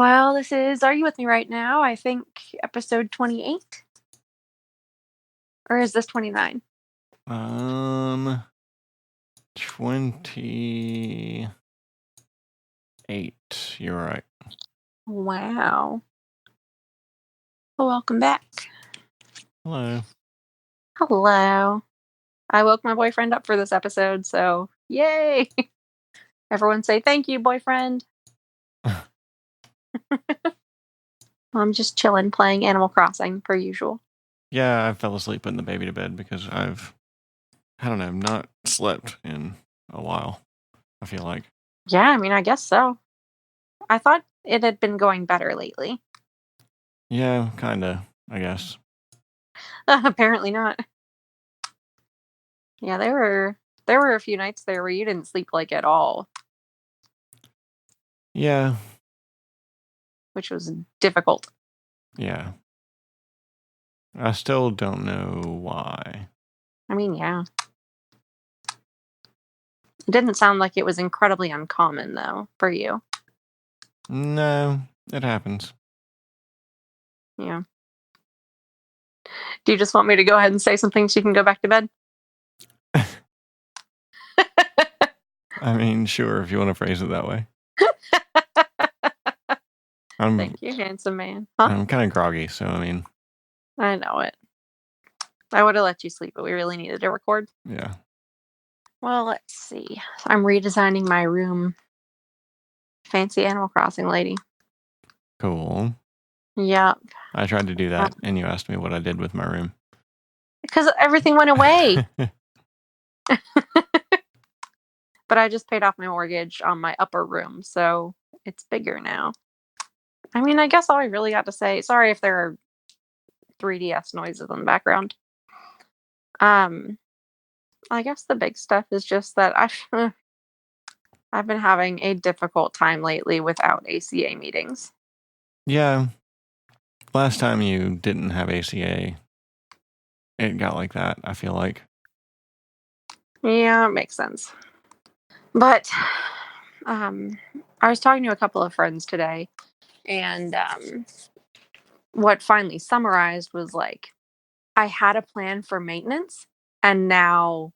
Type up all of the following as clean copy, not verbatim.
Well, this is Are You With Me Right Now? I think episode 28. Or is this 29? 28. You're right. Wow. Well, welcome back. Hello. Hello. I woke my boyfriend up for this episode, so yay! Everyone say thank you, boyfriend. I'm just chilling, playing Animal Crossing per usual. Yeah, I fell asleep putting the baby to bed because I don't know, not slept in a while, I feel like. Yeah, I mean, I guess so. I thought it had been going better lately. Yeah, kinda, I guess. Apparently not. Yeah, there were a few nights there where you didn't sleep like at all, Yeah, which was difficult. yeah. I still don't know why. I mean, yeah. It didn't sound like it was incredibly uncommon, though, for you. No, it happens. Yeah. Do you just want me to go ahead and say something so you can go back to bed? I mean, sure, if you want to phrase it that way. Thank you, handsome man. Huh? I'm kind of groggy, so I mean, I know it. I would have let you sleep, but we really needed to record. yeah. Well, let's see. I'm redesigning my room. Fancy Animal Crossing lady. Cool. Yep. I tried to do that, and you asked me what I did with my room. Because everything went away. But I just paid off my mortgage on my upper room, so it's bigger now. I mean, I guess all I really got to say, sorry if there are 3DS noises in the background. I guess the big stuff is just that I've been having a difficult time lately without ACA meetings. Yeah. Last time you didn't have ACA, it got like that, I feel like. Yeah, it makes sense. But I was talking to a couple of friends today, and what finally summarized was like, I had a plan for maintenance, and now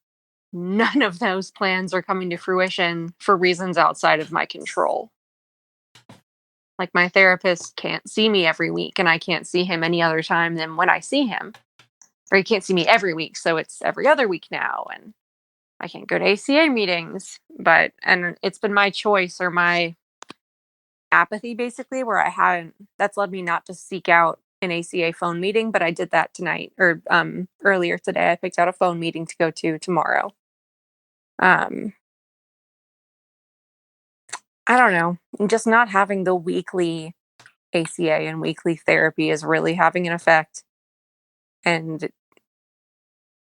none of those plans are coming to fruition for reasons outside of my control. Like, my therapist can't see me every week, and I can't see him any other time than when I see him. Or he can't see me every week, so it's every other week now, and I can't go to ACA meetings. And it's been my choice or my apathy, basically, where I hadn't, that's led me not to seek out an ACA phone meeting, but I did that tonight, or earlier today. I picked out a phone meeting to go to tomorrow. I don't know. Just not having the weekly ACA and weekly therapy is really having an effect. And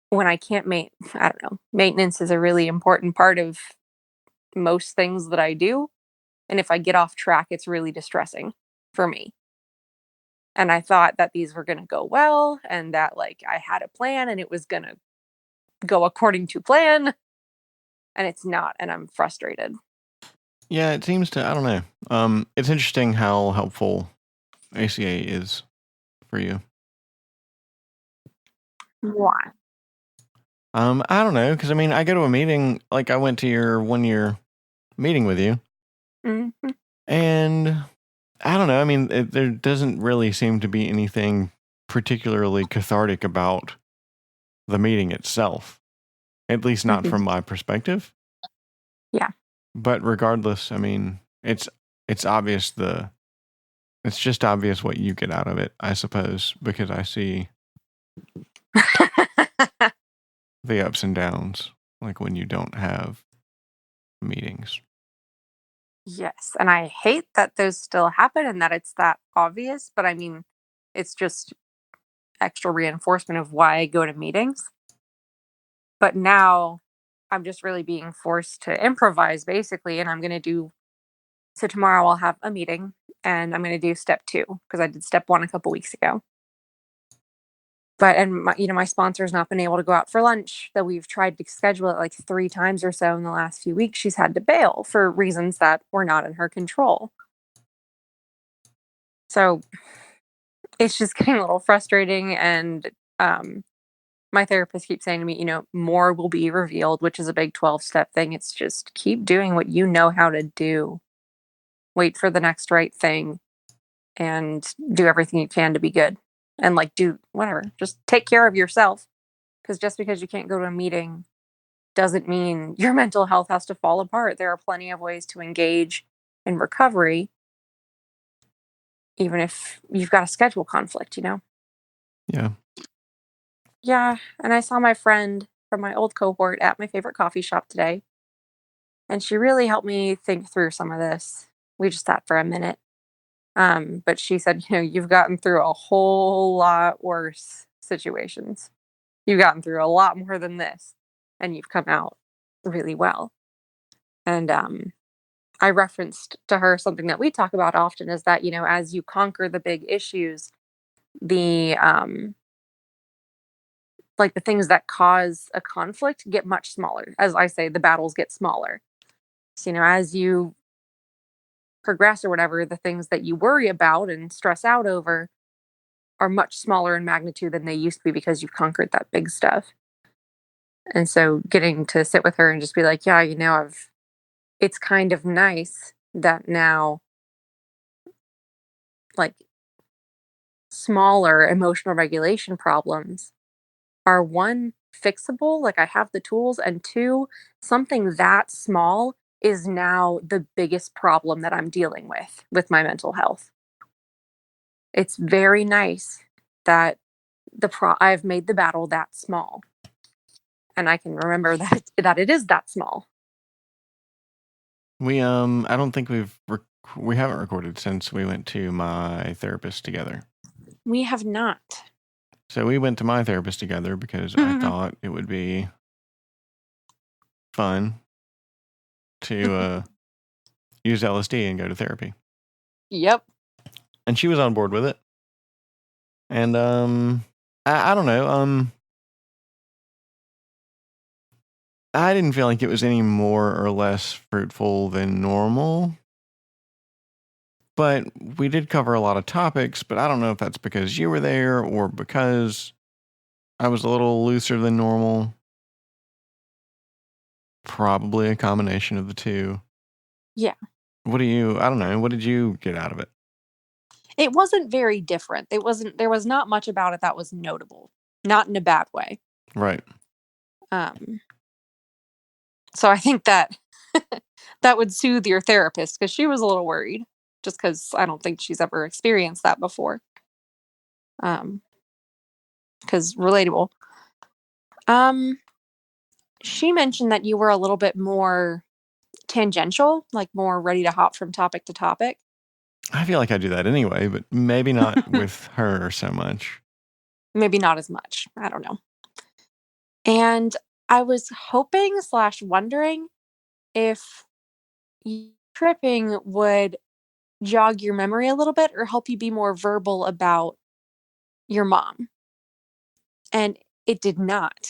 when I can't I don't know, maintenance is a really important part of most things that I do. And if I get off track, it's really distressing for me. And I thought that these were going to go well and that like I had a plan and it was going to go according to plan, and it's not, and I'm frustrated. Yeah, it seems to, I don't know. It's interesting how helpful ACA is for you. Why? I don't know, because I mean, I go to a meeting, like I went to your 1 year meeting with you, Mm-hmm. and I don't know. I mean, there doesn't really seem to be anything particularly cathartic about the meeting itself, at least not Mm-hmm. from my perspective. Yeah. But regardless, I mean, it's obvious it's just obvious what you get out of it, I suppose, because I see the ups and downs, like when you don't have meetings. Yes, and I hate that those still happen and that it's that obvious, but I mean, it's just extra reinforcement of why I go to meetings. But now I'm just really being forced to improvise basically, and I'm going to do so tomorrow I'll have a meeting and I'm going to do step 2 because I did step 1 a couple weeks ago. But and my sponsor's not been able to go out for lunch. That we've tried to schedule it like 3 times or so in the last few weeks. She's had to bail for reasons that were not in her control. So it's just getting a little frustrating. And my therapist keeps saying to me, more will be revealed, which is a big 12-step thing. It's just keep doing what you know how to do, wait for the next right thing, and do everything you can to be good. And like, do whatever, just take care of yourself. Because just because you can't go to a meeting doesn't mean your mental health has to fall apart. There are plenty of ways to engage in recovery, even if you've got a schedule conflict. Yeah. Yeah, and I saw my friend from my old cohort at my favorite coffee shop today, and she really helped me think through some of this. We just sat for a minute. But she said, you've gotten through a whole lot worse situations. You've gotten through a lot more than this, and you've come out really well. And I referenced to her something that we talk about often is that, as you conquer the big issues, the like the things that cause a conflict get much smaller. As I say, the battles get smaller. So, as you progress or whatever, the things that you worry about and stress out over are much smaller in magnitude than they used to be because you've conquered that big stuff. And so getting to sit with her and just be like, yeah, it's kind of nice that now, like, smaller emotional regulation problems are one, fixable, like I have the tools, and two, something that small is now the biggest problem that I'm dealing with my mental health. It's very nice that I've made the battle that small, and I can remember that it is that small. I don't think we haven't recorded since we went to my therapist together. We have not. So we went to my therapist together because I thought it would be fun to use LSD and go to therapy. Yep. And she was on board with it. And I don't know. I didn't feel like it was any more or less fruitful than normal. But we did cover a lot of topics, but I don't know if that's because you were there or because I was a little looser than normal. Probably a combination of the two. Yeah. I don't know, what did you get out of it? It wasn't very different. There was not much about it that was notable. Not in a bad way. Right. Um, so I think that that would soothe your therapist because she was a little worried, just because I don't think she's ever experienced that before. Because relatable. Um, she mentioned that you were a little bit more tangential, like more ready to hop from topic to topic. I feel like I do that anyway, but maybe not with her so much. Maybe not as much. I don't know. And I was hoping slash wondering if tripping would jog your memory a little bit or help you be more verbal about your mom. And it did not.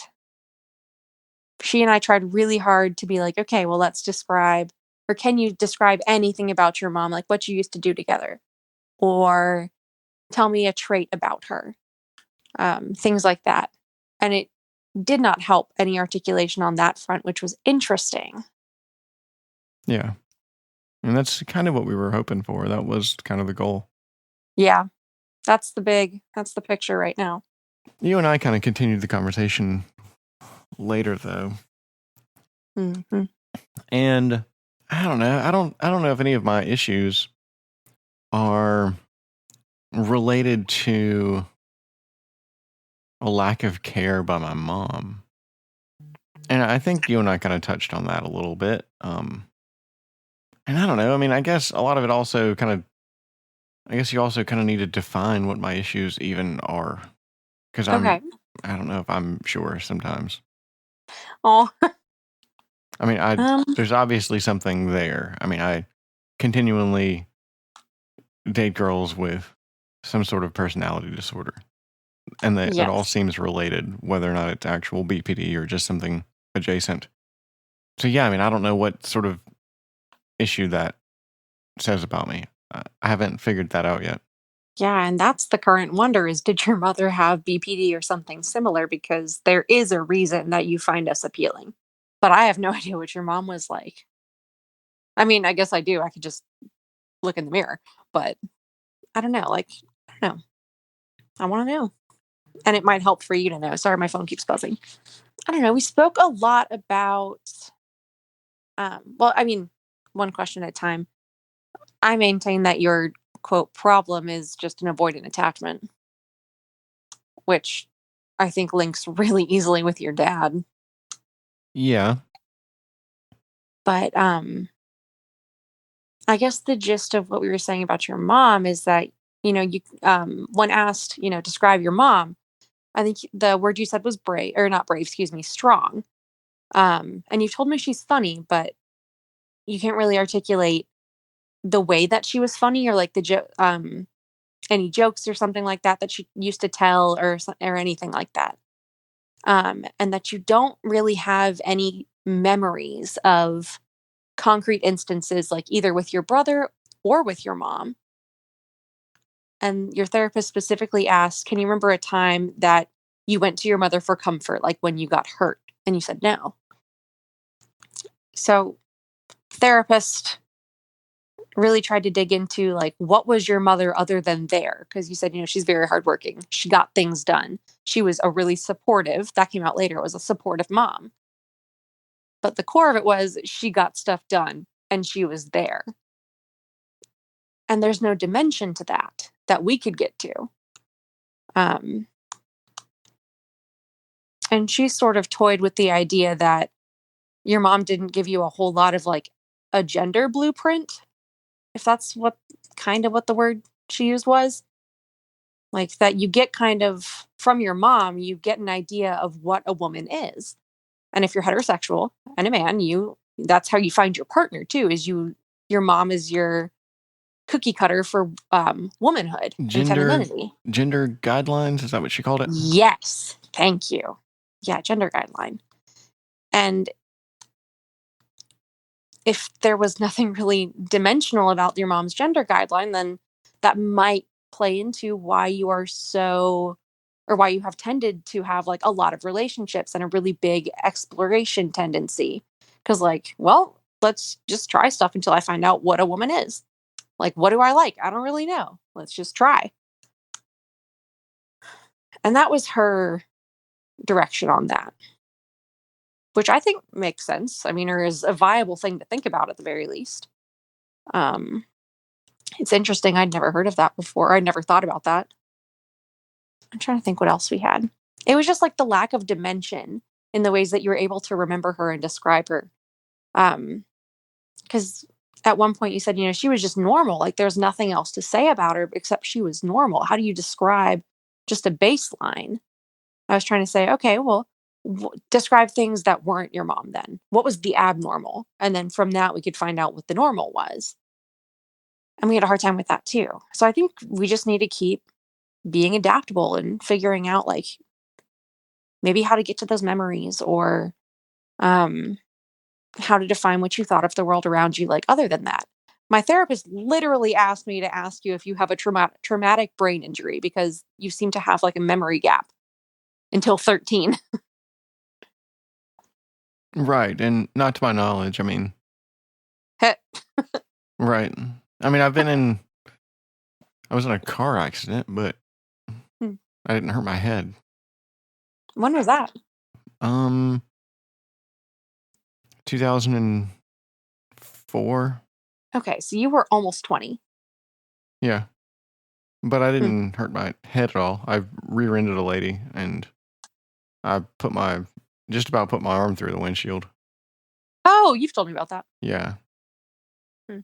She and I tried really hard to be like, okay, well, let's describe, or can you describe anything about your mom, like what you used to do together? Or tell me a trait about her, things like that. And it did not help any articulation on that front, which was interesting. Yeah. And that's kind of what we were hoping for. That was kind of the goal. Yeah, that's the picture right now. You and I kind of continued the conversation later though. Mm-hmm. And I don't know. I don't know if any of my issues are related to a lack of care by my mom. And I think you and I kind of touched on that a little bit. And I don't know. I mean, I guess a lot of it also I guess you also kind of need to define what my issues even are. Because Okay. I don't know if I'm sure sometimes. Oh, I mean, um, there's obviously something there. I mean, I continually date girls with some sort of personality disorder. And that all yes. seems related, whether or not it's actual BPD or just something adjacent. So, yeah, I mean, I don't know what sort of issue that says about me. I haven't figured that out yet. Yeah, and that's the current wonder is did your mother have BPD or something similar? Because there is a reason that you find us appealing. But I have no idea what your mom was like. I mean, I guess I do. I could just look in the mirror, but I don't know. Like, I don't know. I want to know. And it might help for you to know. Sorry, my phone keeps buzzing. I don't know. We spoke a lot about, well, I mean, one question at a time. I maintain that your quote problem is just an avoidant attachment, which I think links really easily with your dad. Yeah. But I guess the gist of what we were saying about your mom is that, you when asked, describe your mom, I think the word you said was brave or not brave, excuse me, strong. And you told me she's funny, but you can't really articulate the way that she was funny or like any jokes or something like that that she used to tell or anything like that. And that you don't really have any memories of concrete instances, like either with your brother or with your mom. And your therapist specifically asked, can you remember a time that you went to your mother for comfort, like when you got hurt? And you said no. So, therapist really tried to dig into like what was your mother other than there, because you said she's very hardworking, she got things done, she was a really supportive, that came out later, it was a supportive mom, but the core of it was she got stuff done and she was there. And there's no dimension to that we could get to. um and she sort of toyed with the idea that your mom didn't give you a whole lot of like a gender blueprint, if that's what the word she used was. Like that you get kind of from your mom, you get an idea of what a woman is. And if you're heterosexual and a man, that's how you find your partner too, is your mom is your cookie cutter for womanhood and Gender femininity. gender guidelines, is that what she called it? Yes. Thank you. Yeah, gender guideline. And if there was nothing really dimensional about your mom's gender guideline, then that might play into why you are so, or why you have tended to have like a lot of relationships and a really big exploration tendency. Cause like, well, let's just try stuff until I find out what a woman is. Like, what do I like? I don't really know. Let's just try. And that was her direction on that, which I think makes sense. I mean, or is a viable thing to think about at the very least. Um, It's interesting. I'd never heard of that before. I'd never thought about that. I'm trying to think what else we had. It was just like the lack of dimension in the ways that you were able to remember her and describe her. Because at one point you said, she was just normal. Like there's nothing else to say about her except she was normal. How do you describe just a baseline? I was trying to say, okay, well, describe things that weren't your mom then. What was the abnormal? And then from that, we could find out what the normal was. And we had a hard time with that too. So I think we just need to keep being adaptable and figuring out like maybe how to get to those memories or um how to define what you thought of the world around you like other than that. My therapist literally asked me to ask you if you have a traumatic brain injury because you seem to have like a memory gap until 13. Right, and not to my knowledge, I mean, Heh. right. I mean, I was in a car accident, but Hmm. I didn't hurt my head. When was that? Um, 2004. Okay, so you were almost 20. Yeah, but I Hmm. didn't hurt my head at all. I rear-ended a lady, and I just about put my arm through the windshield. Oh, you've told me about that. Yeah, Hmm.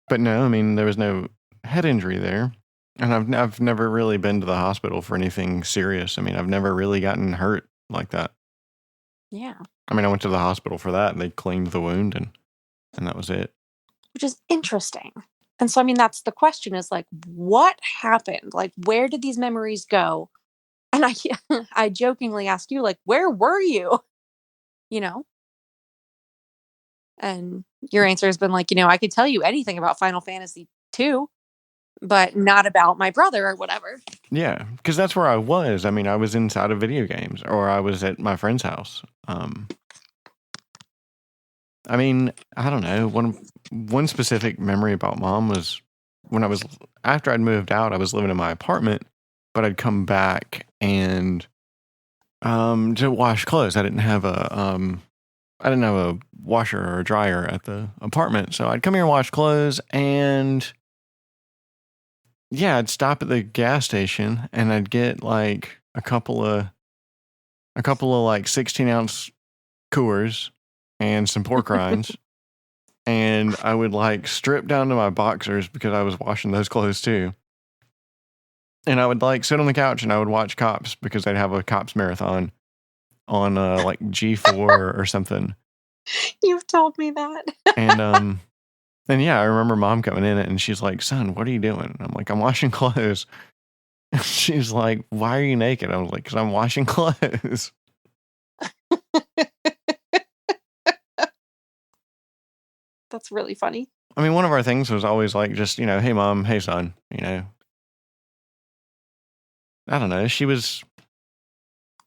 but no, I mean, there was no head injury there, and I've never really been to the hospital for anything serious. I mean, I've never really gotten hurt like that. Yeah, I mean, I went to the hospital for that, and they cleaned the wound, and that was it. which is interesting. And so I mean that's the question is like what happened? Like where did these memories go? And I I jokingly asked you like where were you? You know? And your answer has been like, I could tell you anything about Final Fantasy 2. but not about my brother or whatever. Yeah, because that's where I was. I mean, I was inside of video games, or I was at my friend's house. I mean, I don't know. One specific memory about mom was when I was after I'd moved out. I was living in my apartment, but I'd come back and to wash clothes. I didn't have a washer or a dryer at the apartment, so I'd come here and wash clothes, and yeah, I'd stop at the gas station and I'd get like a couple of like 16-ounce Coors and some pork rinds. And I would like strip down to my boxers because I was washing those clothes too. And I would like sit on the couch and I would watch Cops because they'd have a Cops marathon on like G4 or something. You've told me that. And yeah, I remember mom coming in and she's like, "Son, what are you doing?" I'm like, "I'm washing clothes." She's like, "Why are you naked?" I was like, "'Cause I'm washing clothes." That's really funny. I mean, one of our things was always like, just, "Hey mom, hey son," I don't know.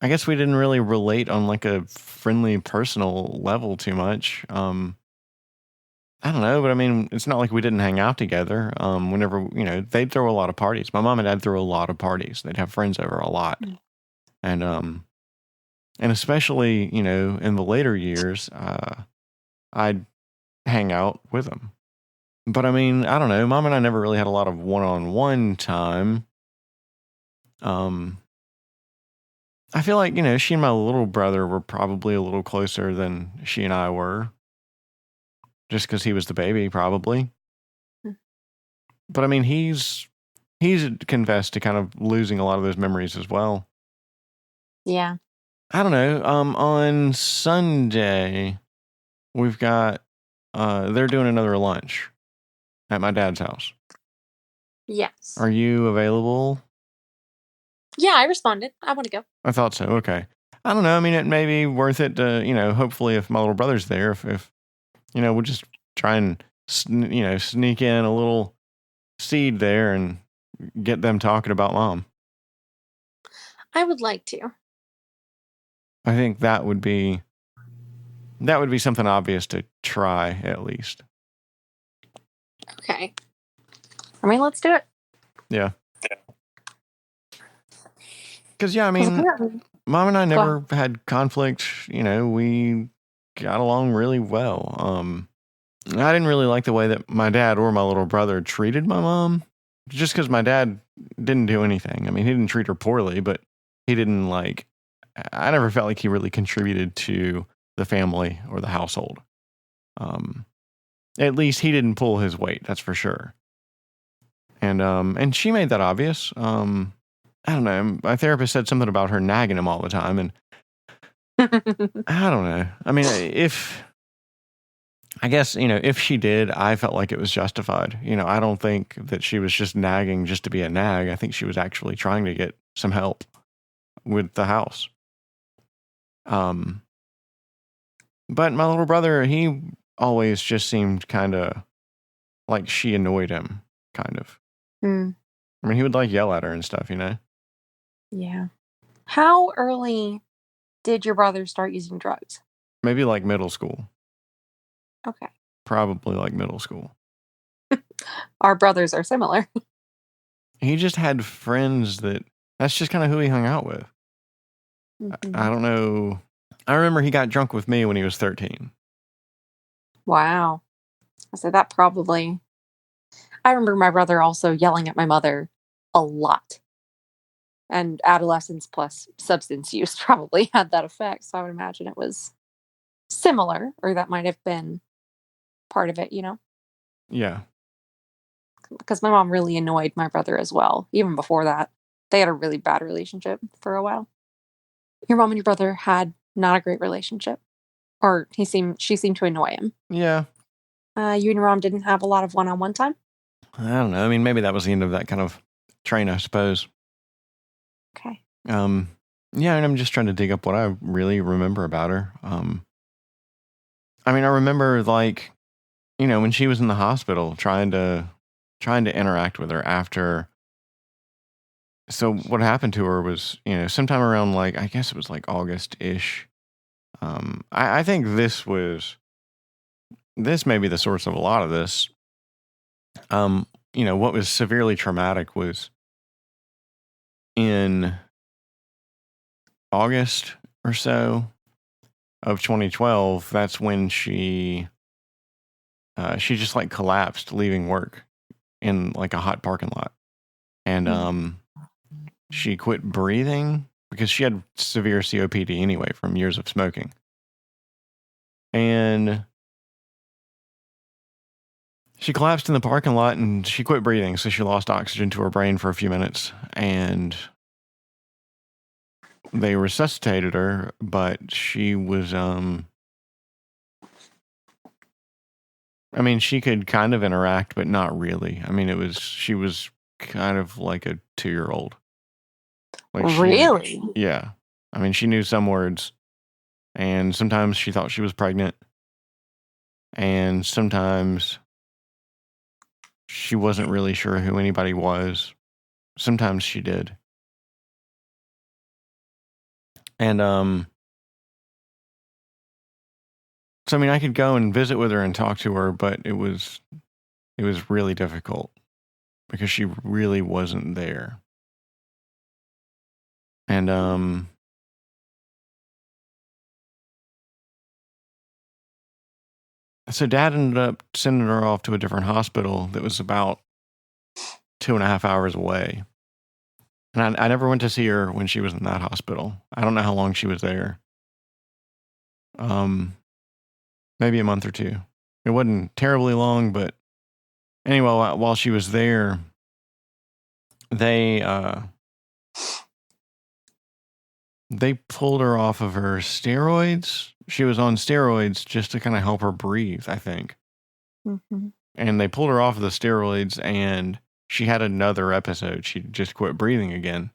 I guess we didn't really relate on like a friendly, personal level too much. I don't know, but I mean, it's not like we didn't hang out together. Whenever, they'd throw a lot of parties. My mom and dad threw a lot of parties. They'd have friends over a lot. Mm. And especially, in the later years, I'd hang out with them. But I mean, I don't know. Mom and I never really had a lot of one-on-one time. I feel like, she and my little brother were probably a little closer than she and I were. Just because he was the baby, probably. Mm. But I mean, he's confessed to kind of losing a lot of those memories as well. Yeah. I don't know. On Sunday, we've got they're doing another lunch at my dad's house. Yes. Are you available? Yeah, I responded. I want to go. I thought so. Okay. I don't know. I mean, it may be worth it to, hopefully if my little brother's there, if we'll just try and, sneak in a little seed there and get them talking about mom. I would like to. I think that would be something obvious to try at least. Okay. I mean, let's do it. Yeah. Because, yeah, I mean, mom and I never had conflict. We got along really well. I didn't really like the way that my dad or my little brother treated my mom, just because my dad didn't do anything. I mean, he didn't treat her poorly, but he didn't I never felt like he really contributed to the family or the household. At least he didn't pull his weight, that's for sure. And she made that obvious. I don't know. My therapist said something about her nagging him all the time, and I don't know. I mean, if she did, I felt like it was justified. I don't think that she was just nagging just to be a nag. I think she was actually trying to get some help with the house. But my little brother, he always just seemed kind of like she annoyed him, kind of. Mm. I mean, he would yell at her and stuff, Yeah. How early did your brother start using drugs? Maybe middle school. Okay. Probably middle school. Our brothers are similar. He just had friends that's just kind of who he hung out with. Mm-hmm. I don't know. I remember he got drunk with me when he was 13. Wow. So that probably. I remember my brother also yelling at my mother a lot. And adolescence plus substance use probably had that effect. So I would imagine it was similar, or that might have been part of it, Yeah. Because my mom really annoyed my brother as well. Even before that, they had a really bad relationship for a while. Your mom and your brother had not a great relationship, or she seemed to annoy him. Yeah. You and your mom didn't have a lot of one-on-one time? I don't know. I mean, maybe that was the end of that kind of train, I suppose. Okay. Yeah, and I'm just trying to dig up what I really remember about her. I mean, I remember when she was in the hospital trying trying to interact with her after. So what happened to her was, sometime around like, I guess it was like August-ish. I think this may be the source of a lot of this. What was severely traumatic was in August or so of 2012. That's when she just like collapsed leaving work in like a hot parking lot, and she quit breathing because she had severe COPD anyway from years of smoking, and she collapsed in the parking lot and she quit breathing, so she lost oxygen to her brain for a few minutes, and they resuscitated her, but she was she could kind of interact, but not really. She was kind of like a 2-year-old. Like Really? Yeah. She knew some words, and sometimes she thought she was pregnant, and sometimes she wasn't really sure who anybody was. Sometimes she did. And so I could go and visit with her and talk to her, but it was really difficult because she really wasn't there. And so Dad ended up sending her off to a different hospital that was about 2.5 hours away. And I never went to see her when she was in that hospital. I don't know how long she was there. Maybe a month or two. It wasn't terribly long, but anyway, while she was there, they pulled her off of her steroids. She was on steroids just to kind of help her breathe, I think. Mm-hmm. And they pulled her off of the steroids, and she had another episode. She just quit breathing again.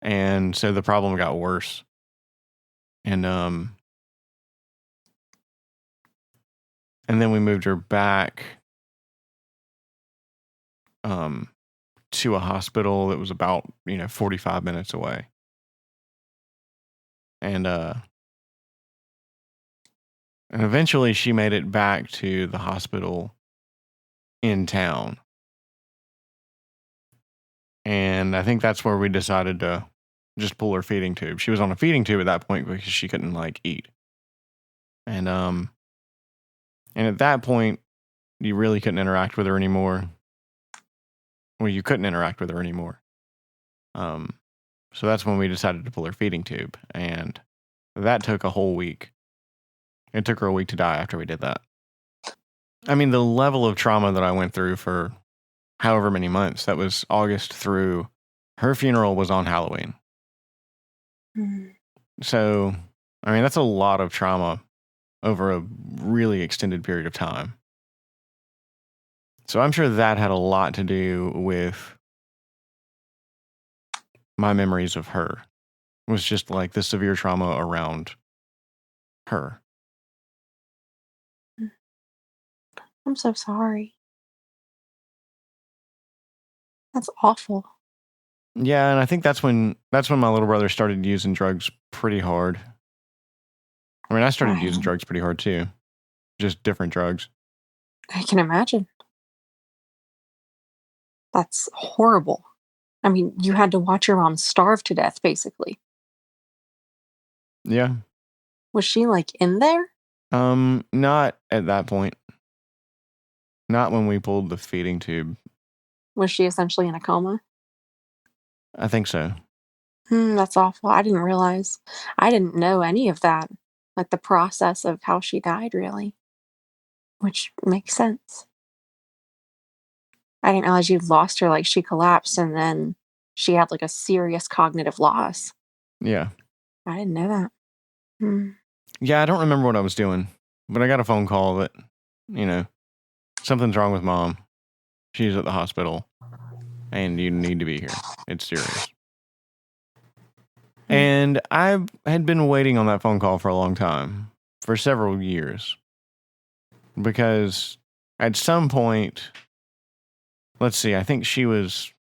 And so the problem got worse. And then we moved her back to a hospital that was about, 45 minutes away. And eventually she made it back to the hospital in town. And I think that's where we decided to just pull her feeding tube. She was on a feeding tube at that point because she couldn't like eat. And at that point, you really couldn't interact with her anymore. Well, you couldn't interact with her anymore. So that's when we decided to pull her feeding tube, and that took a whole week. It took her a week to die after we did that. The level of trauma that I went through for however many months, that was August through her funeral was on Halloween. Mm-hmm. So, that's a lot of trauma over a really extended period of time. So I'm sure that had a lot to do with my memories of her. It was just like the severe trauma around her. I'm so sorry. That's awful. Yeah, and I think that's when my little brother started using drugs pretty hard. I started using drugs pretty hard too. Just different drugs. I can imagine. That's horrible. You had to watch your mom starve to death, basically. Yeah. Was she like in there? Not at that point. Not when we pulled the feeding tube. Was she essentially in a coma? I think so. That's awful. I didn't realize. I didn't know any of that. Like the process of how she died, really. Which makes sense. I didn't realize you lost her, like she collapsed and then she had like a serious cognitive loss. Yeah. I didn't know that. Yeah, I don't remember what I was doing, but I got a phone call that, something's wrong with Mom. She's at the hospital and you need to be here. It's serious. And I had been waiting on that phone call for a long time, for several years, because at some point let's see, I think she was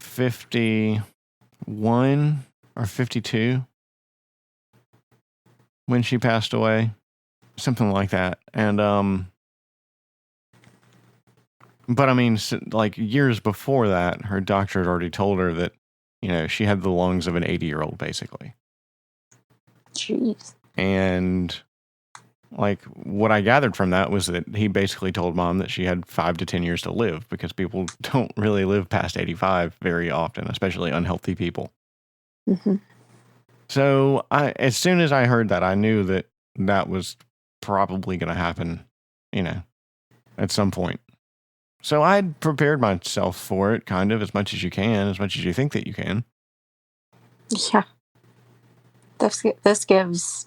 51 or 52 when she passed away, something like that. And but I mean, like years before that, her doctor had already told her that, she had the lungs of an 80-year-old, basically. Jeez. And like what I gathered from that was that he basically told Mom that she had 5 to 10 years to live, because people don't really live past 85 very often, especially unhealthy people. Mm-hmm. So as soon as I heard that, I knew that that was probably going to happen, at some point. So I'd prepared myself for it, kind of, as much as you can, as much as you think that you can. Yeah. This gives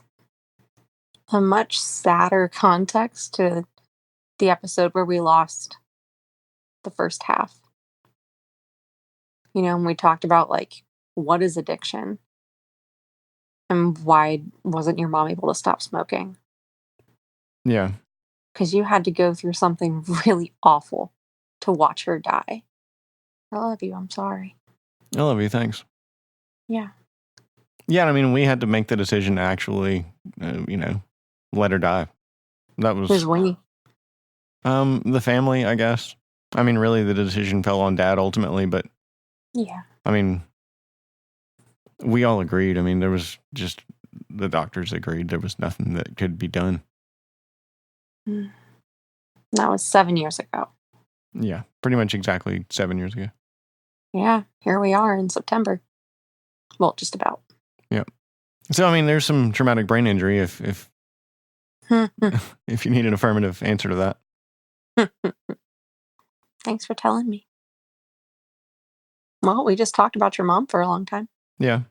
a much sadder context to the episode where we lost the first half. And we talked about, like, what is addiction? And why wasn't your mom able to stop smoking? Yeah. Because you had to go through something really awful to watch her die. I love you. I'm sorry. I love you. Thanks. Yeah. Yeah. I mean, we had to make the decision to actually, let her die. That was Who's we? the family, I guess. I mean, really, the decision fell on Dad ultimately, but Yeah. I mean, we all agreed. I mean, there was just the doctors agreed. There was nothing that could be done. That was 7 years ago. Yeah, pretty much exactly 7 years ago. Yeah, here we are in September. Well, just about. Yeah. So I mean, there's some traumatic brain injury if if you need an affirmative answer to that. Thanks for telling me. Well, we just talked about your mom for a long time. Yeah.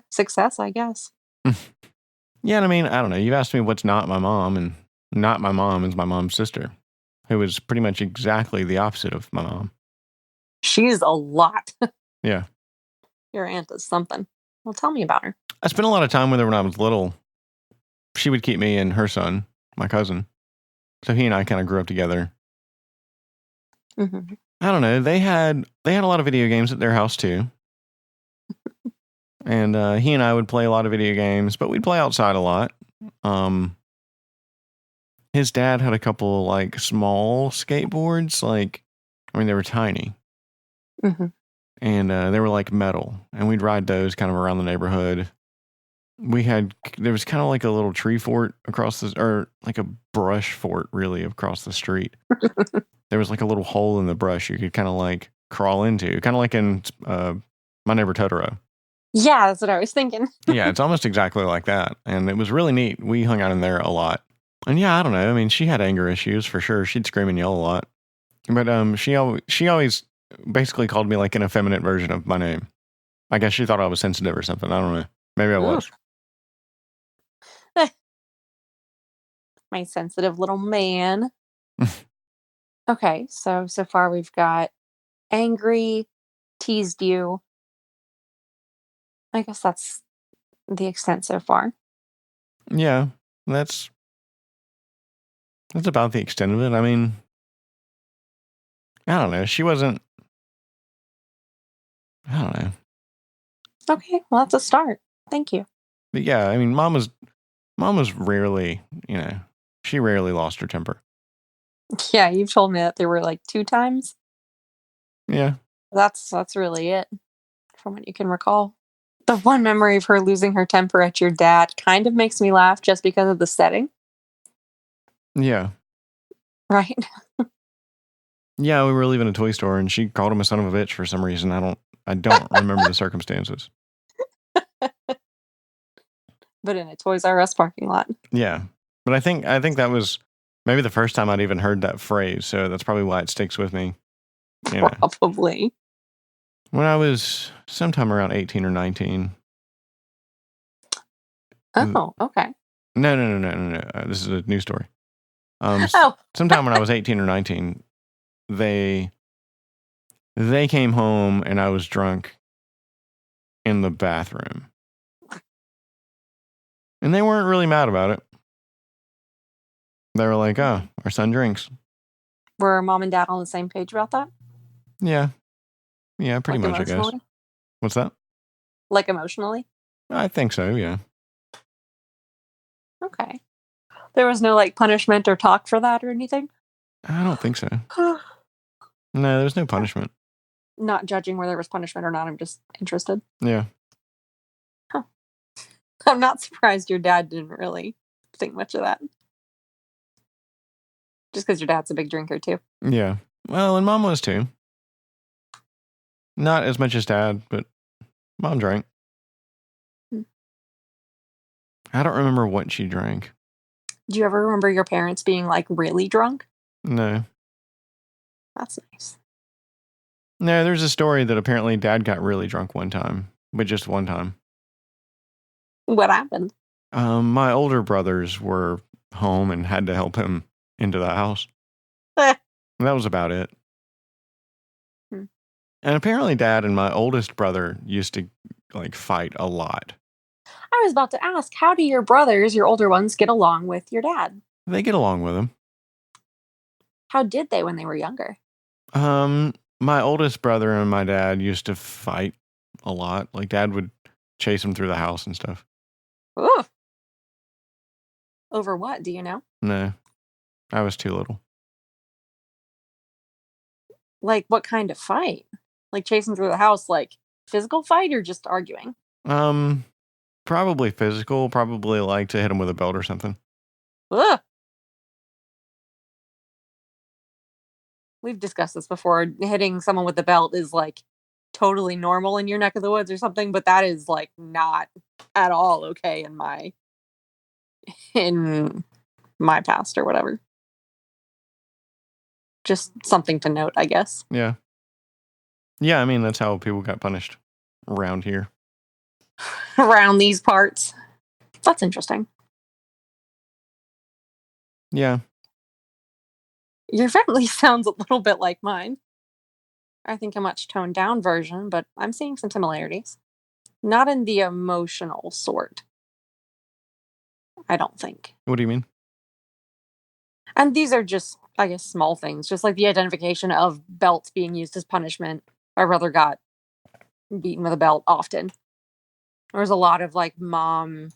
Success, I guess. Yeah, and I mean, I don't know. You asked me what's not my mom, and not my mom is my mom's sister, who was pretty much exactly the opposite of my mom. She's a lot. Yeah. Your aunt is something. Well, tell me about her. I spent a lot of time with her when I was little. She would keep me and her son, my cousin. So he and I kind of grew up together. Mm-hmm. I don't know. They had a lot of video games at their house too. And he and I would play a lot of video games, but we'd play outside a lot. His dad had a couple like small skateboards, they were tiny. Mm-hmm. And they were like metal, and we'd ride those kind of around the neighborhood. There was kind of like a little tree fort or like a brush fort really across the street. There was like a little hole in the brush you could kind of like crawl into, kind of like in My Neighbor Totoro. Yeah, that's what I was thinking. Yeah, it's almost exactly like that. And it was really neat. We hung out in there a lot. And yeah, I don't know. I mean, she had anger issues for sure. She'd scream and yell a lot. But she always basically called me like an effeminate version of my name. I guess she thought I was sensitive or something. I don't know. Maybe I was. My sensitive little man. Okay, so far we've got angry, teased you. I guess that's the extent so far. Yeah, that's about the extent of it. I mean, I don't know. She wasn't. I don't know. Okay, well, that's a start. Thank you. But yeah, I mean, mom was rarely, she rarely lost her temper. Yeah, you've told me that there were like 2 times. Yeah. That's really it from what you can recall. The one memory of her losing her temper at your dad kind of makes me laugh just because of the setting. Yeah. Right? Yeah, we were leaving a toy store and she called him a son of a bitch for some reason. I don't remember the circumstances. But in a Toys R Us parking lot. Yeah. But I think that was maybe the first time I'd even heard that phrase, so that's probably why it sticks with me. Probably. When I was sometime around 18 or 19. Oh, okay. No. This is a new story. Oh. Sometime when I was 18 or 19, they came home and I was drunk in the bathroom. And they weren't really mad about it. They were like, "Oh, our son drinks." Were mom and dad on the same page about that? Yeah. Yeah, pretty Like much, I guess. emotionally? What's that? Like emotionally? I think so, yeah. Okay. There was no like punishment or talk for that or anything? I don't think so. No, there's no punishment. Not judging whether there was punishment or not, I'm just interested. Yeah. Huh. I'm not surprised your dad didn't really think much of that. Just because your dad's a big drinker too. Yeah. Well, and mom was too. Not as much as dad, but mom drank. Hmm. I don't remember what she drank. Do you ever remember your parents being like really drunk? No. That's nice. No, there's a story that apparently dad got really drunk one time, but just one time. What happened? My older brothers were home and had to help him into the house. Eh. And that was about it. Hmm. And apparently dad and my oldest brother used to like fight a lot. I was about to ask, how do your brothers, your older ones, get along with your dad? They get along with him. How did they when they were younger? My oldest brother and my dad used to fight a lot. Like dad would chase him through the house and stuff. Ooh. Over what? Do you know? No, I was too little. Like what kind of fight? Like chasing through the house, like physical fight or just arguing? Um, Probably physical. Probably like to hit him with a belt or something. Ugh. We've discussed this before. Hitting someone with the belt is like totally normal in your neck of the woods or something, but that is like not at all okay in my past or whatever. Just something to note, I guess. Yeah. Yeah, I mean, that's how people got punished around here. Around these parts. That's interesting. Yeah. Your family sounds a little bit like mine. I think a much toned down version, but I'm seeing some similarities. Not in the emotional sort, I don't think. What do you mean? And these are just, I guess, small things, just like the identification of belts being used as punishment. My brother got beaten with a belt often. There was a lot of like mom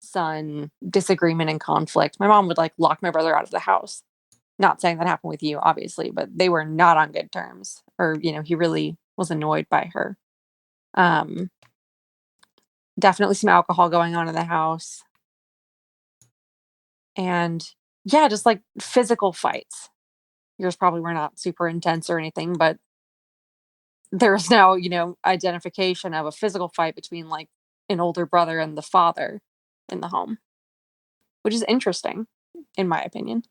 son disagreement and conflict. My mom would like lock my brother out of the house. Not saying that happened with you, obviously, but they were not on good terms. Or, he really was annoyed by her. Um, Definitely some alcohol going on in the house. And yeah, just like physical fights. Yours probably were not super intense or anything, but there's now, identification of a physical fight between like an older brother and the father in the home, which is interesting, in my opinion.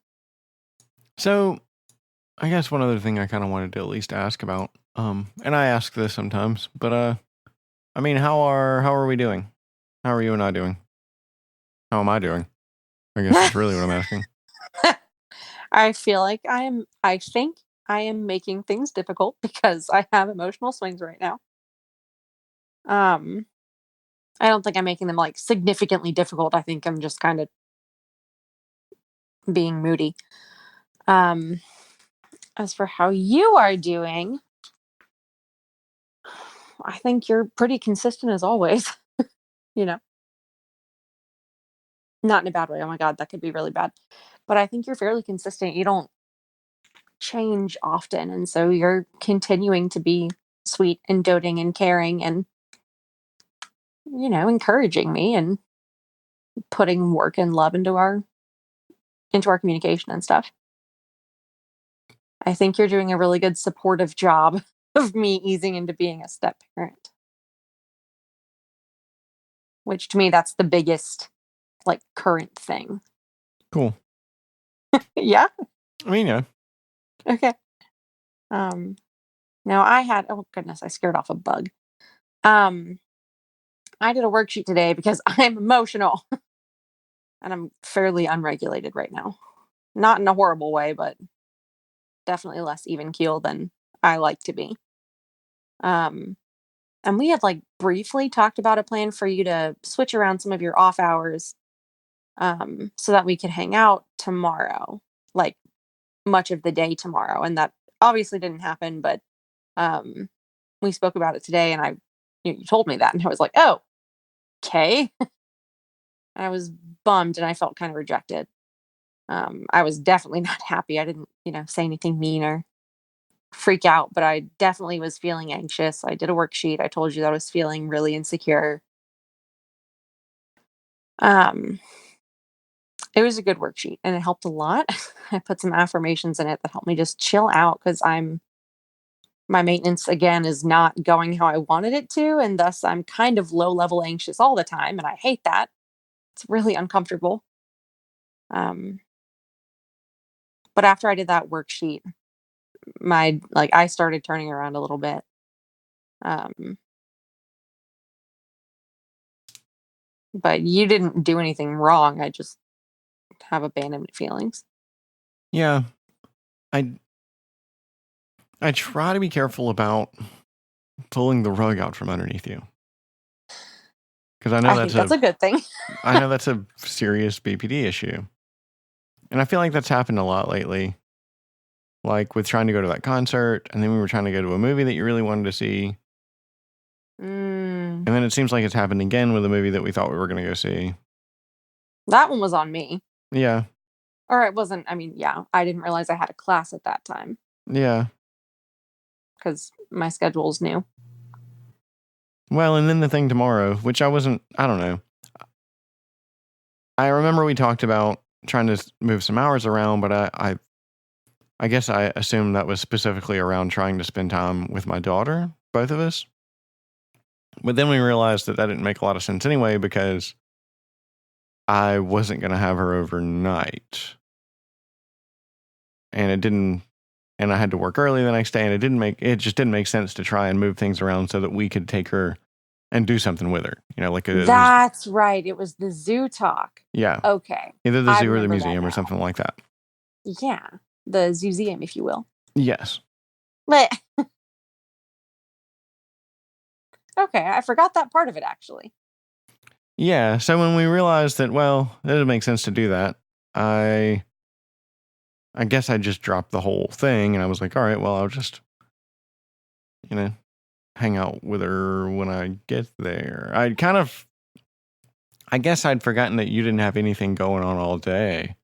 So, I guess one other thing I kind of wanted to at least ask about, and I ask this sometimes, but I mean, how are we doing? How are you and I doing? How am I doing? I guess that's really what I'm asking. I think I am making things difficult because I have emotional swings right now. Um, I don't think I'm making them like significantly difficult. I think I'm just kind of being moody. Um, as for how you are doing, I think you're pretty consistent as always. you know, Not in a bad way. Oh my god, that could be really bad. But I think you're fairly consistent. You don't change often, and so you're continuing to be sweet and doting and caring and encouraging me and putting work and love into our communication and stuff. I think you're doing a really good supportive job of me easing into being a step parent, which to me that's the biggest like current thing. Cool. Yeah. I mean, yeah. Okay. Um Now I had, oh goodness, I scared off a bug. Um I did a worksheet today because I'm emotional and I'm fairly unregulated right now. Not in a horrible way, but definitely less even keel than I like to be. Um And we had like briefly talked about a plan for you to switch around some of your off hours so that we could hang out tomorrow. Like much of the day tomorrow. And that obviously didn't happen, but um, we spoke about it today, and you told me that, and I was like, oh, okay. I was bummed, and I felt kind of rejected. I was definitely not happy. I didn't, say anything mean or freak out, but I definitely was feeling anxious. I did a worksheet. I told you that I was feeling really insecure. Um, it was a good worksheet and it helped a lot. I put some affirmations in it that helped me just chill out because my maintenance again is not going how I wanted it to, and thus I'm kind of low level anxious all the time, and I hate that. It's really uncomfortable. Um, but after I did that worksheet, I started turning around a little bit. Um, but you didn't do anything wrong. I just have abandonment feelings. Yeah. I I try to be careful about pulling the rug out from underneath you because I think that's a good thing. I know that's a serious BPD issue, and I feel like that's happened a lot lately. Like with trying to go to that concert, and then we were trying to go to a movie that you really wanted to see, Mm, and then it seems like it's happened again with a movie that we thought we were going to go see. that one was on me. Yeah, Or it wasn't. I mean, yeah, I didn't realize I had a class at that time yeah. because my schedule's new. Well, and then the thing tomorrow, which I don't know. I remember we talked about trying to move some hours around, but I guess I assumed that was specifically around trying to spend time with my daughter, both of us. But then we realized that didn't make a lot of sense anyway because I wasn't going to have her overnight. And it didn't, and I had to work early the next day, and it just didn't make sense to try and move things around so that we could take her and do something with her. Like That's right. It was the zoo talk. yeah, Okay. either the I zoo or the remember that museum or now. something like that. Yeah. The zooseum, if you will. Yes. But okay, I forgot that part of it actually. Yeah. So when we realized that, well, it would make sense to do that, I guess I just dropped the whole thing, and I was like, all right, well, I'll just, you know, hang out with her when I get there. I guess I'd forgotten that you didn't have anything going on all day.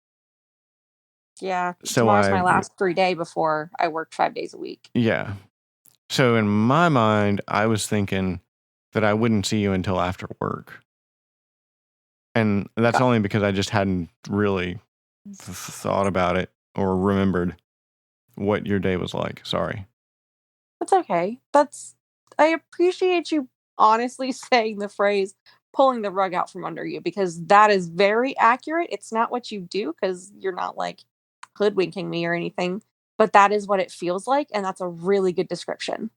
Yeah. So Tomorrow's my last free day before I worked 5 days a week. yeah. So in my mind, I was thinking that I wouldn't see you until after work. And that's Got only because I just hadn't really thought about it or remembered what your day was like. Sorry. That's okay. I appreciate you honestly saying the phrase pulling the rug out from under you because that is very accurate. It's not what you do because you're not like hoodwinking me or anything, but that is what it feels like. And that's a really good description.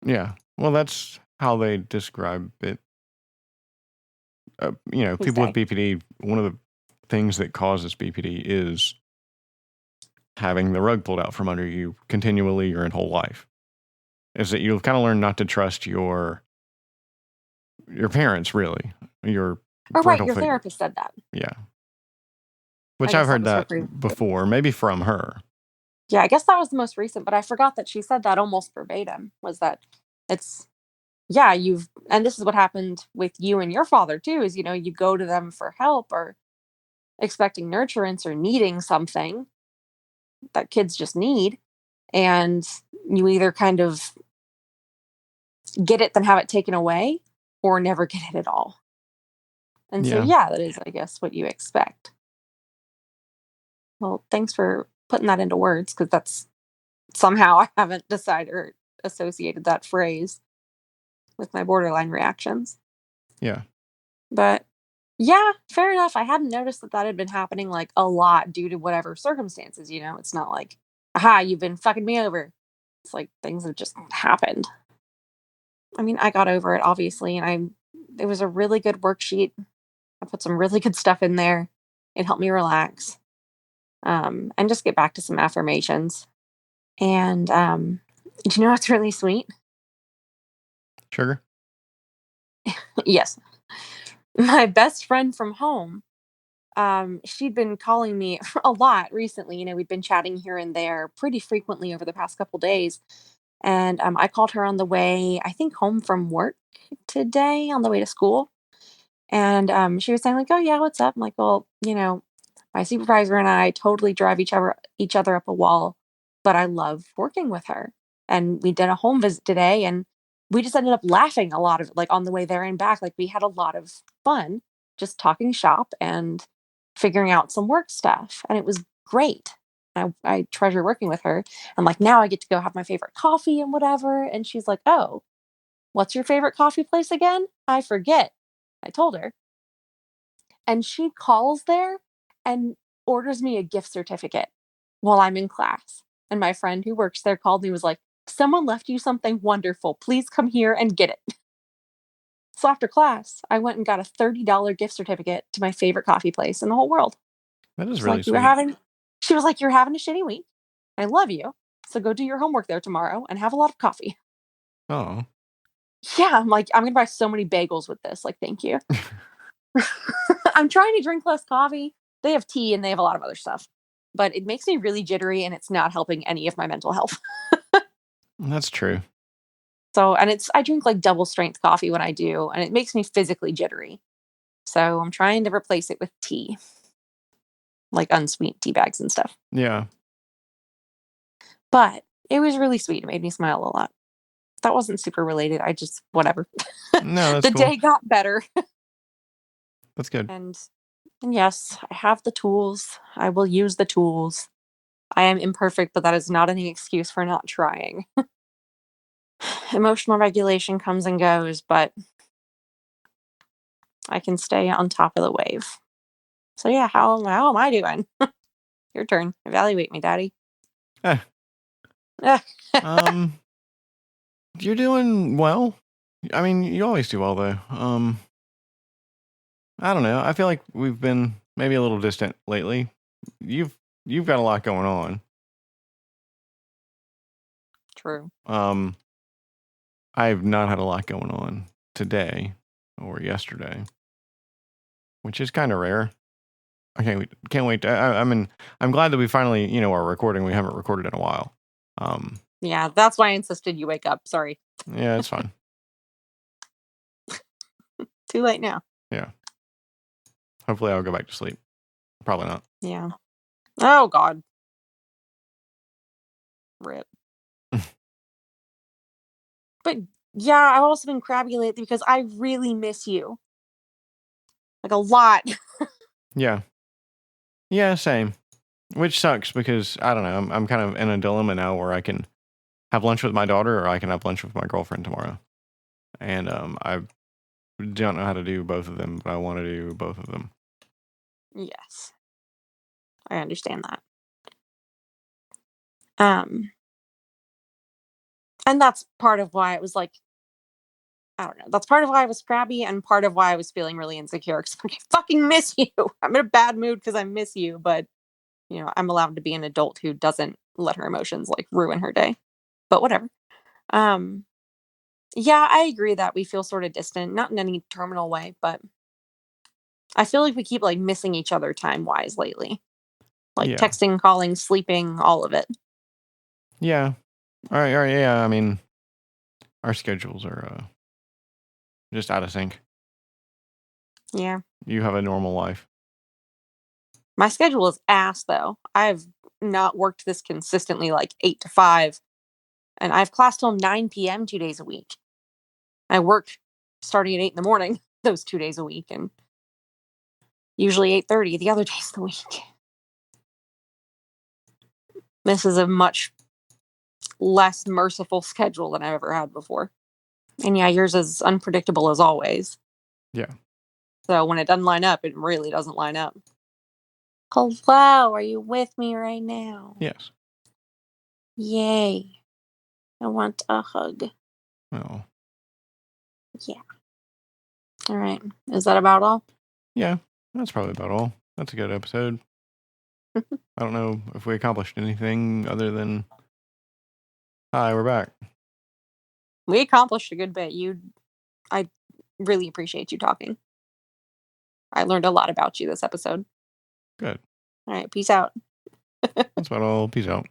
Yeah. Well, that's how they describe it. Who People with say? BPD, one of the things that causes BPD is having the rug pulled out from under you continually your whole life. Is that you'll kind of learn not to trust your parents, really, your Oh, right. parental Your figures. therapist said that. Yeah. I Which I've guess that heard was her that previous. before, maybe from her. Yeah, I guess that was the most recent, but I forgot that she said that almost verbatim was that it's, yeah, and this is what happened with you and your father too, is, you go to them for help or expecting nurturance or needing something that kids just need. And you either kind of get it, then have it taken away, or never get it at all. And so, Yeah. yeah, that is, I guess, what you expect. Well, thanks for putting that into words because that's somehow I haven't decided or associated that phrase with my borderline reactions. Yeah. But yeah, fair enough. I hadn't noticed that had been happening like a lot due to whatever circumstances, It's not like, aha, you've been fucking me over. It's like things have just happened. I mean, I got over it obviously, and it was a really good worksheet. I put some really good stuff in there. It helped me relax. And just get back to some affirmations. And do you know what's really sweet? Sugar? Yes. My best friend from home she'd been calling me a lot recently. We'd been chatting here and there pretty frequently over the past couple days. And I called her on the way, I think, home from work today on the way to school. And she was saying, like, "Oh, yeah, what's up?" I'm like, "Well, my supervisor and I totally drive each other up a wall, but I love working with her. And we did a home visit today, and we just ended up laughing a lot of it, like on the way there and back. Like we had a lot of fun just talking shop and figuring out some work stuff, and it was great. I treasure working with her. I'm like, now I get to go have my favorite coffee and whatever. And she's like, "Oh, what's your favorite coffee place again? I forget." I told her, and she calls there and orders me a gift certificate while I'm in class. And my friend who works there called me, was like, "Someone left you something wonderful. Please come here and get it." So after class, I went and got a $30 gift certificate to my favorite coffee place in the whole world. That is She's really like, "You were sweet. having," she was like, "You're having a shitty week. I love you. So go do your homework there tomorrow and have a lot of coffee." Oh. Yeah, I'm like, "I'm gonna buy so many bagels with this. Like, thank you." I'm trying to drink less coffee. They have tea and they have a lot of other stuff, but it makes me really jittery and it's not helping any of my mental health. That's true. So, and I drink like double strength coffee when I do, and it makes me physically jittery. So I'm trying to replace it with tea, like unsweet tea bags and stuff. Yeah. But it was really sweet. It made me smile a lot. That wasn't super related. I just, whatever. No, that's The cool. day got better. That's good. And, and yes, I have the tools. I will use the tools. I am imperfect, but that is not any excuse for not trying. Emotional regulation comes and goes, but I can stay on top of the wave. So yeah, how am I doing? Your turn. Evaluate me, daddy. Eh, um, you're doing well. I mean, you always do well, though. I don't know. I feel like we've been maybe a little distant lately. You've you've got a lot going on. True. I've not had a lot going on today or yesterday, which is kind of rare. I can't wait. I mean, I'm glad that we finally, are recording. We haven't recorded in a while. Um, Yeah, that's why I insisted you wake up. Sorry. yeah, it's fine. Too late now. Yeah. Hopefully, I'll go back to sleep. Probably not. Yeah. Oh God. Rip. But yeah, I've also been crabby lately because I really miss you. Like a lot. Yeah. Yeah, same. Which sucks because I don't know. I'm kind of in a dilemma now where I can have lunch with my daughter or I can have lunch with my girlfriend tomorrow. And I don't know how to do both of them, but I want to do both of them. Yes. I understand that. Um, and that's part of why it was like, I don't know. That's part of why I was crabby and part of why I was feeling really insecure because I fucking miss you. I'm in a bad mood because I miss you, but I'm allowed to be an adult who doesn't let her emotions like ruin her day. But whatever. Um, yeah, I agree that we feel sort of distant, not in any terminal way, but I feel like we keep like missing each other time wise lately. Like Yeah. texting, calling, sleeping, all of it. Yeah. All right. All right. Yeah. I mean, our schedules are just out of sync. Yeah. You have a normal life. My schedule is ass though. I've not worked this consistently like 8 to 5, and I have class till 9 p.m. 2 days a week. I work starting at 8 in the morning those 2 days a week, and usually 8:30 the other days of the week. This is a much less merciful schedule than I've ever had before. And yeah, yours is unpredictable as always. Yeah. So when it doesn't line up, it really doesn't line up. Hello, are you with me right now? Yes. Yay. I want a hug. Oh. Yeah. All right. Is that about all? Yeah. That's probably about all. That's a good episode. I don't know if we accomplished anything other than hi, we're back. We accomplished a good bit. I really appreciate you talking. I learned a lot about you this episode. Good. All right. Peace out. That's about all. Peace out.